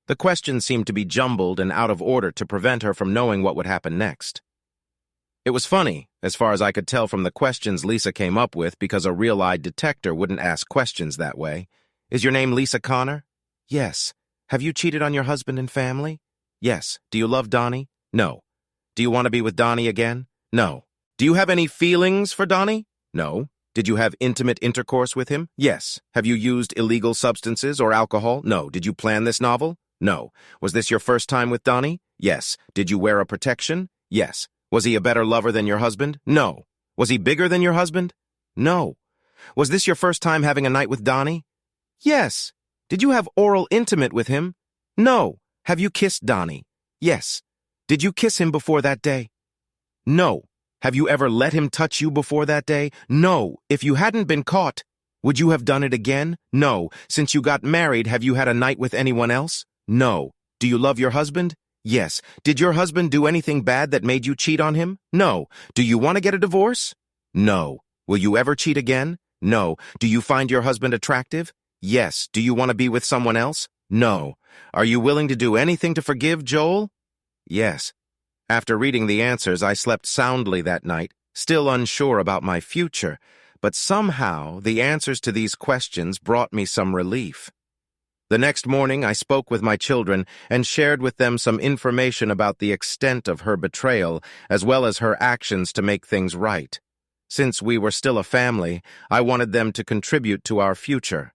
The questions seemed to be jumbled and out of order to prevent her from knowing what would happen next. It was funny, as far as I could tell from the questions Lisa came up with, because a real-eyed detector wouldn't ask questions that way. Is your name Lisa Connor? Yes. Have you cheated on your husband and family? Yes. Do you love Donnie? No. Do you want to be with Donnie again? No. Do you have any feelings for Donnie? No. Did you have intimate intercourse with him? Yes. Have you used illegal substances or alcohol? No. Did you plan this novel? No. Was this your first time with Donnie? Yes. Did you wear a protection? Yes. Was he a better lover than your husband? No. Was he bigger than your husband? No. Was this your first time having a night with Donnie? Yes. Did you have oral intimate with him? No. Have you kissed Donnie? Yes. Did you kiss him before that day? No. Have you ever let him touch you before that day? No. If you hadn't been caught, would you have done it again? No. Since you got married, have you had a night with anyone else? No. Do you love your husband? Yes. Did your husband do anything bad that made you cheat on him? No. Do you want to get a divorce? No. Will you ever cheat again? No. Do you find your husband attractive? Yes. Do you want to be with someone else? No. Are you willing to do anything to forgive Joel? Yes. After reading the answers, I slept soundly that night, still unsure about my future, but somehow the answers to these questions brought me some relief. The next morning, I spoke with my children and shared with them some information about the extent of her betrayal, as well as her actions to make things right. Since we were still a family, I wanted them to contribute to our future.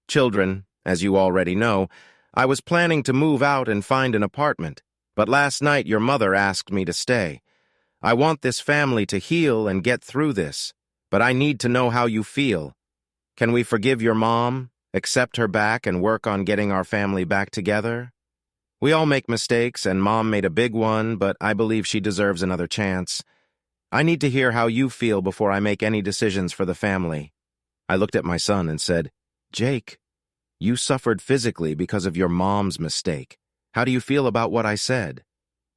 Children, As you already know, I was planning to move out and find an apartment, but last night your mother asked me to stay. I want this family to heal and get through this, but I need to know how you feel. Can we forgive your mom, accept her back, and work on getting our family back together? We all make mistakes, and Mom made a big one, but I believe she deserves another chance. I need to hear how you feel before I make any decisions for the family. I looked at my son and said, Jake, you suffered physically because of your mom's mistake. How do you feel about what I said?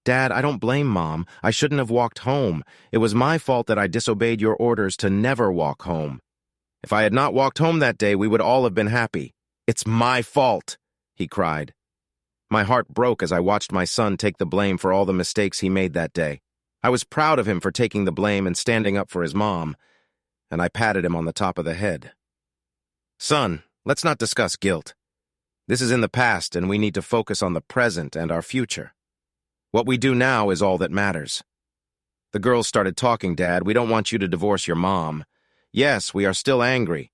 Dad, I don't blame Mom. I shouldn't have walked home. It was my fault that I disobeyed your orders to never walk home. If I had not walked home that day, we would all have been happy. It's my fault, he cried. My heart broke as I watched my son take the blame for all the mistakes he made that day. I was proud of him for taking the blame and standing up for his mom, and I patted him on the top of the head. Son, let's not discuss guilt. This is in the past, and we need to focus on the present and our future. What we do now is all that matters. The girls started talking, Dad. We don't want you to divorce your mom. Yes, we are still angry,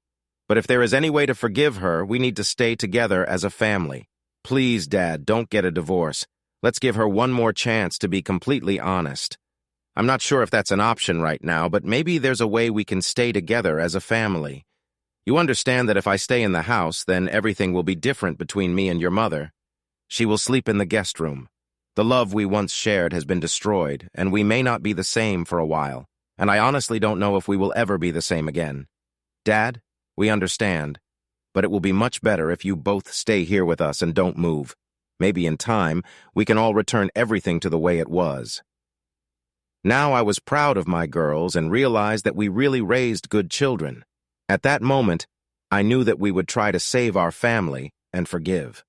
but if there is any way to forgive her, we need to stay together as a family. Please, Dad, don't get a divorce. Let's give her one more chance to be completely honest. I'm not sure if that's an option right now, but maybe there's a way we can stay together as a family. You understand that if I stay in the house, then everything will be different between me and your mother. She will sleep in the guest room. The love we once shared has been destroyed, and we may not be the same for a while, and I honestly don't know if we will ever be the same again. Dad, we understand, but it will be much better if you both stay here with us and don't move. Maybe in time, we can all return everything to the way it was. Now I was proud of my girls and realized that we really raised good children. At that moment, I knew that we would try to save our family and forgive.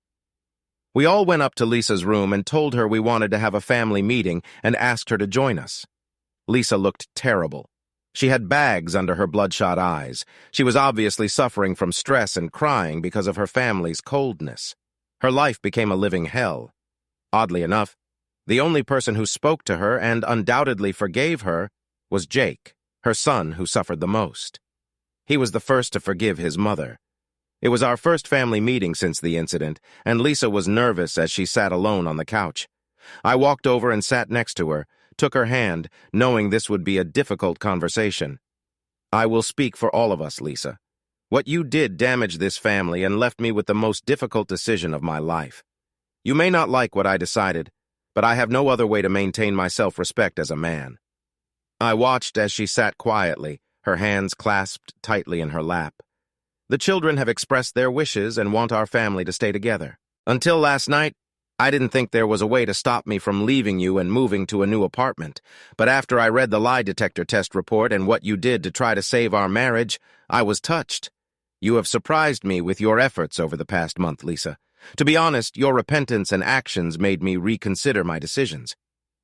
We all went up to Lisa's room and told her we wanted to have a family meeting and asked her to join us. Lisa looked terrible. She had bags under her bloodshot eyes. She was obviously suffering from stress and crying because of her family's coldness. Her life became a living hell. Oddly enough, the only person who spoke to her and undoubtedly forgave her was Jake, her son, who suffered the most. He was the first to forgive his mother. It was our first family meeting since the incident, and Lisa was nervous as she sat alone on the couch. I walked over and sat next to her, took her hand, knowing this would be a difficult conversation. I will speak for all of us, Lisa. What you did damaged this family and left me with the most difficult decision of my life. You may not like what I decided, but I have no other way to maintain my self-respect as a man. I watched as she sat quietly, her hands clasped tightly in her lap. The children have expressed their wishes and want our family to stay together. Until last night, I didn't think there was a way to stop me from leaving you and moving to a new apartment, but after I read the lie detector test report and what you did to try to save our marriage, I was touched. You have surprised me with your efforts over the past month, Lisa. To be honest, your repentance and actions made me reconsider my decisions.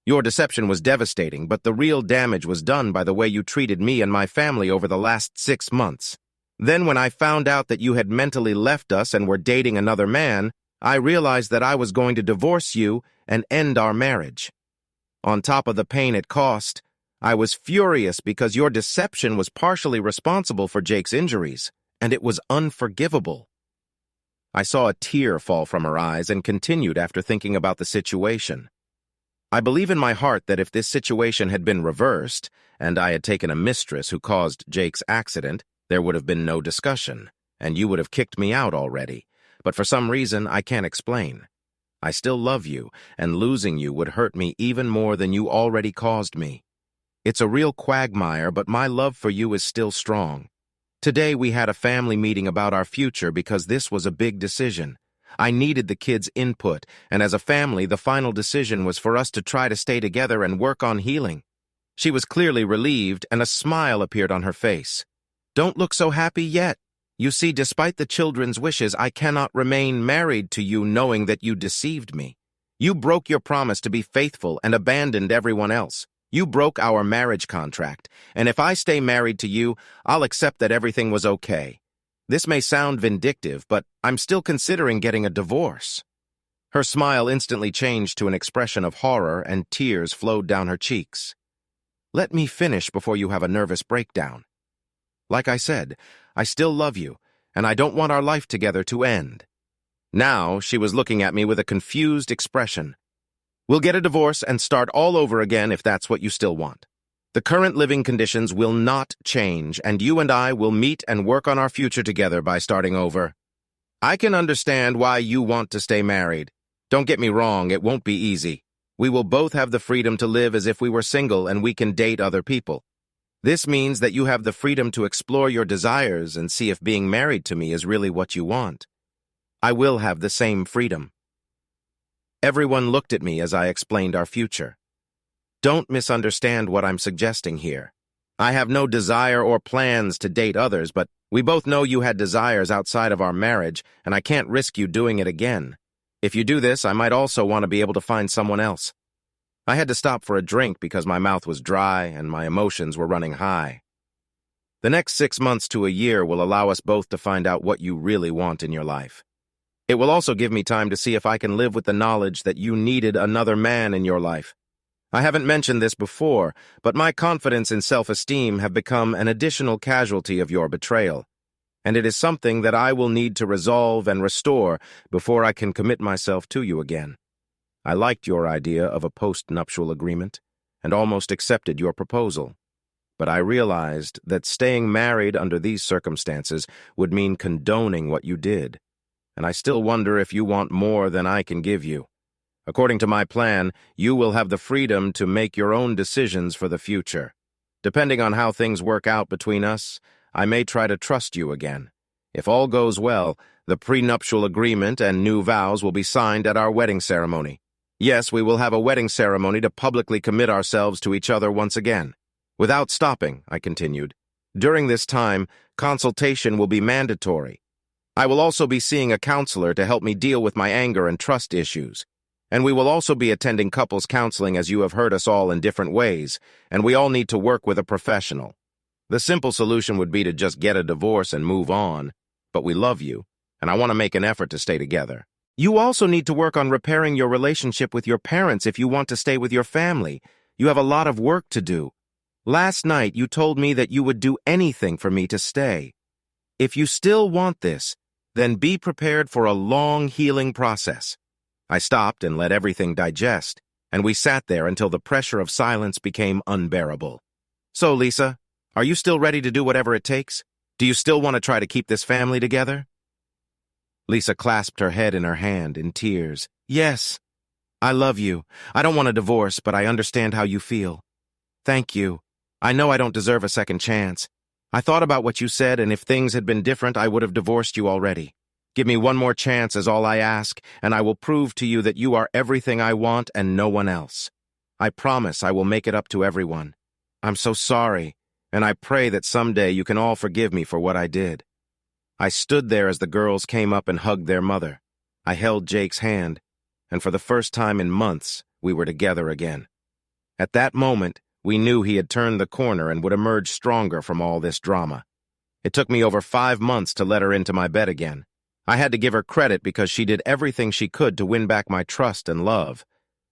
Your deception was devastating, but the real damage was done by the way you treated me and my family over the last 6 months. Then when I found out that you had mentally left us and were dating another man, I realized that I was going to divorce you and end our marriage. On top of the pain it cost, I was furious because your deception was partially responsible for Jake's injuries, and it was unforgivable. I saw a tear fall from her eyes and continued after thinking about the situation. I believe in my heart that if this situation had been reversed, and I had taken a mistress who caused Jake's accident, there would have been no discussion, and you would have kicked me out already. But for some reason I can't explain. I still love you, and losing you would hurt me even more than you already caused me. It's a real quagmire, but my love for you is still strong. Today we had a family meeting about our future because this was a big decision. I needed the kids' input, and as a family, the final decision was for us to try to stay together and work on healing. She was clearly relieved, and a smile appeared on her face. Don't look so happy yet. You see, despite the children's wishes, I cannot remain married to you knowing that you deceived me. You broke your promise to be faithful and abandoned everyone else. You broke our marriage contract, and if I stay married to you, I'll accept that everything was okay. This may sound vindictive, but I'm still considering getting a divorce. Her smile instantly changed to an expression of horror, and tears flowed down her cheeks. Let me finish before you have a nervous breakdown. Like I said, I still love you, and I don't want our life together to end. Now she was looking at me with a confused expression. "We'll get a divorce and start all over again if that's what you still want. The current living conditions will not change, and you and I will meet and work on our future together by starting over. I can understand why you want to stay married. Don't get me wrong, it won't be easy. We will both have the freedom to live as if we were single, and we can date other people. This means that you have the freedom to explore your desires and see if being married to me is really what you want. I will have the same freedom." Everyone looked at me as I explained our future. Don't misunderstand what I'm suggesting here. I have no desire or plans to date others, but we both know you had desires outside of our marriage, and I can't risk you doing it again. If you do this, I might also want to be able to find someone else. I had to stop for a drink because my mouth was dry and my emotions were running high. The next 6 months to a year will allow us both to find out what you really want in your life. It will also give me time to see if I can live with the knowledge that you needed another man in your life. I haven't mentioned this before, but my confidence and self-esteem have become an additional casualty of your betrayal, and it is something that I will need to resolve and restore before I can commit myself to you again. I liked your idea of a post-nuptial agreement and almost accepted your proposal, but I realized that staying married under these circumstances would mean condoning what you did, and I still wonder if you want more than I can give you. According to my plan, you will have the freedom to make your own decisions for the future. Depending on how things work out between us, I may try to trust you again. If all goes well, the prenuptial agreement and new vows will be signed at our wedding ceremony. Yes, we will have a wedding ceremony to publicly commit ourselves to each other once again. Without stopping, I continued. During this time, consultation will be mandatory. I will also be seeing a counselor to help me deal with my anger and trust issues. And we will also be attending couples counseling, as you have heard us all in different ways, and we all need to work with a professional. The simple solution would be to just get a divorce and move on, but we love you, and I want to make an effort to stay together. You also need to work on repairing your relationship with your parents if you want to stay with your family. You have a lot of work to do. Last night, you told me that you would do anything for me to stay. If you still want this, then be prepared for a long healing process. I stopped and let everything digest, and we sat there until the pressure of silence became unbearable. So, Lisa, are you still ready to do whatever it takes? Do you still want to try to keep this family together? Lisa clasped her head in her hand in tears. Yes, I love you. I don't want a divorce, but I understand how you feel. Thank you. I know I don't deserve a second chance. I thought about what you said, and if things had been different, I would have divorced you already. Give me one more chance is all I ask, and I will prove to you that you are everything I want and no one else. I promise I will make it up to everyone. I'm so sorry, and I pray that someday you can all forgive me for what I did. I stood there as the girls came up and hugged their mother. I held Jake's hand, and for the first time in months, we were together again. At that moment, we knew he had turned the corner and would emerge stronger from all this drama. It took me over 5 months to let her into my bed again. I had to give her credit because she did everything she could to win back my trust and love.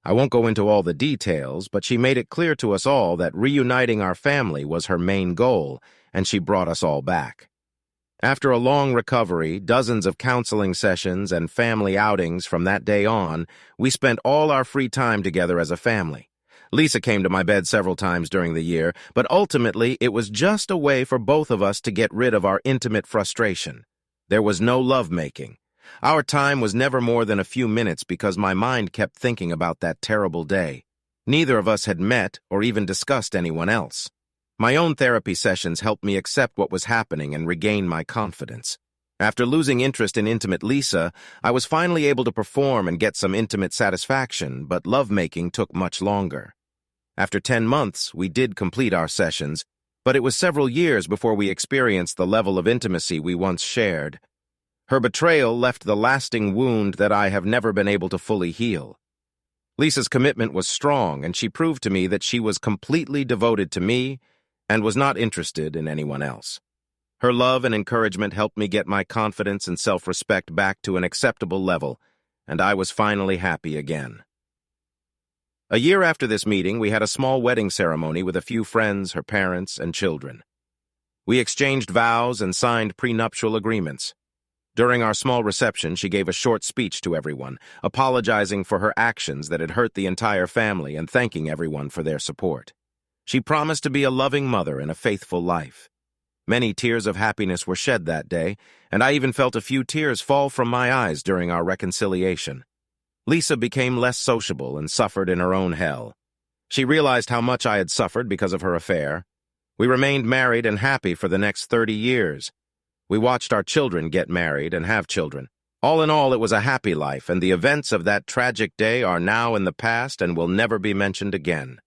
I won't go into all the details, but she made it clear to us all that reuniting our family was her main goal, and she brought us all back. After a long recovery, dozens of counseling sessions, and family outings from that day on, we spent all our free time together as a family. Lisa came to my bed several times during the year, but ultimately it was just a way for both of us to get rid of our intimate frustration. There was no lovemaking. Our time was never more than a few minutes because my mind kept thinking about that terrible day. Neither of us had met or even discussed anyone else. My own therapy sessions helped me accept what was happening and regain my confidence. After losing interest in intimate Lisa, I was finally able to perform and get some intimate satisfaction, but lovemaking took much longer. After 10 months, we did complete our sessions, but it was several years before we experienced the level of intimacy we once shared. Her betrayal left the lasting wound that I have never been able to fully heal. Lisa's commitment was strong, and she proved to me that she was completely devoted to me and was not interested in anyone else. Her love and encouragement helped me get my confidence and self-respect back to an acceptable level, and I was finally happy again. A year after this meeting, we had a small wedding ceremony with a few friends, her parents, and children. We exchanged vows and signed prenuptial agreements. During our small reception, she gave a short speech to everyone, apologizing for her actions that had hurt the entire family and thanking everyone for their support. She promised to be a loving mother and a faithful life. Many tears of happiness were shed that day, and I even felt a few tears fall from my eyes during our reconciliation. Lisa became less sociable and suffered in her own hell. She realized how much I had suffered because of her affair. We remained married and happy for the next 30 years. We watched our children get married and have children. All in all, it was a happy life, and the events of that tragic day are now in the past and will never be mentioned again.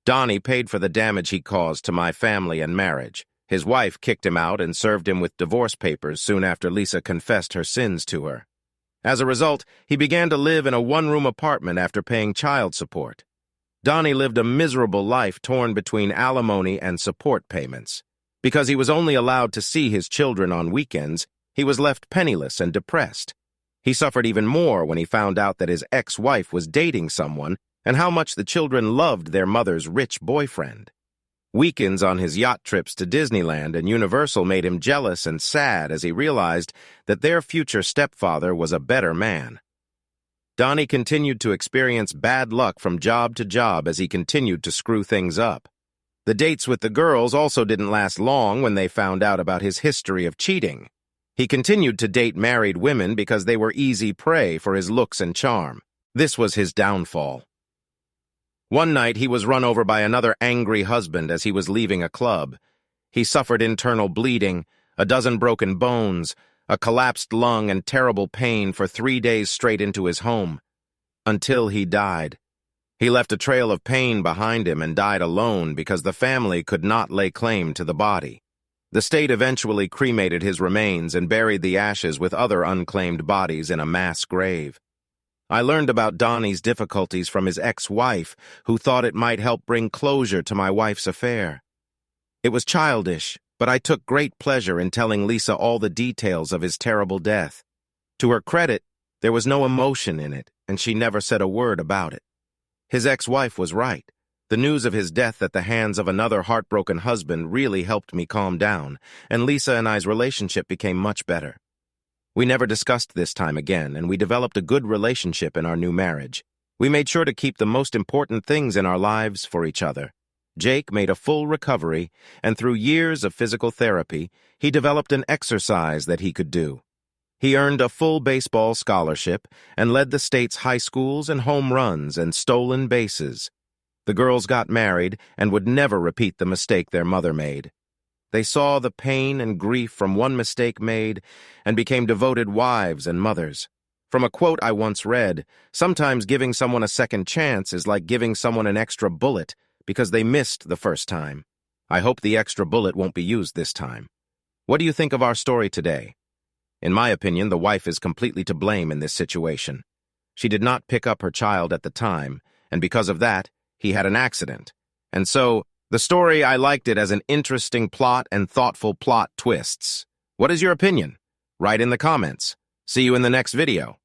Donnie paid for the damage he caused to my family and marriage. His wife kicked him out and served him with divorce papers soon after Lisa confessed her sins to her. As a result, he began to live in a one-room apartment after paying child support. Donnie lived a miserable life torn between alimony and support payments. Because he was only allowed to see his children on weekends, he was left penniless and depressed. He suffered even more when he found out that his ex-wife was dating someone and how much the children loved their mother's rich boyfriend. Weekends on his yacht trips to Disneyland and Universal made him jealous and sad as he realized that their future stepfather was a better man. Donnie continued to experience bad luck from job to job as he continued to screw things up. The dates with the girls also didn't last long when they found out about his history of cheating. He continued to date married women because they were easy prey for his looks and charm. This was his downfall. One night, he was run over by another angry husband as he was leaving a club. He suffered internal bleeding, a dozen broken bones, a collapsed lung, and terrible pain for 3 days straight into his home. Until he died. He left a trail of pain behind him and died alone because the family could not lay claim to the body. The state eventually cremated his remains and buried the ashes with other unclaimed bodies in a mass grave. I learned about Donnie's difficulties from his ex-wife, who thought it might help bring closure to my wife's affair. It was childish, but I took great pleasure in telling Lisa all the details of his terrible death. To her credit, there was no emotion in it, and she never said a word about it. His ex-wife was right. The news of his death at the hands of another heartbroken husband really helped me calm down, and Lisa and I's relationship became much better. We never discussed this time again, and we developed a good relationship in our new marriage. We made sure to keep the most important things in our lives for each other. Jake made a full recovery, and through years of physical therapy, he developed an exercise that he could do. He earned a full baseball scholarship and led the state's high schools in home runs and stolen bases. The girls got married and would never repeat the mistake their mother made. They saw the pain and grief from one mistake made and became devoted wives and mothers. From a quote I once read, sometimes giving someone a second chance is like giving someone an extra bullet because they missed the first time. I hope the extra bullet won't be used this time. What do you think of our story today? In my opinion, the wife is completely to blame in this situation. She did not pick up her child at the time, and because of that, he had an accident. And so, the story, I liked it as an interesting plot and thoughtful plot twists. What is your opinion? Write in the comments. See you in the next video.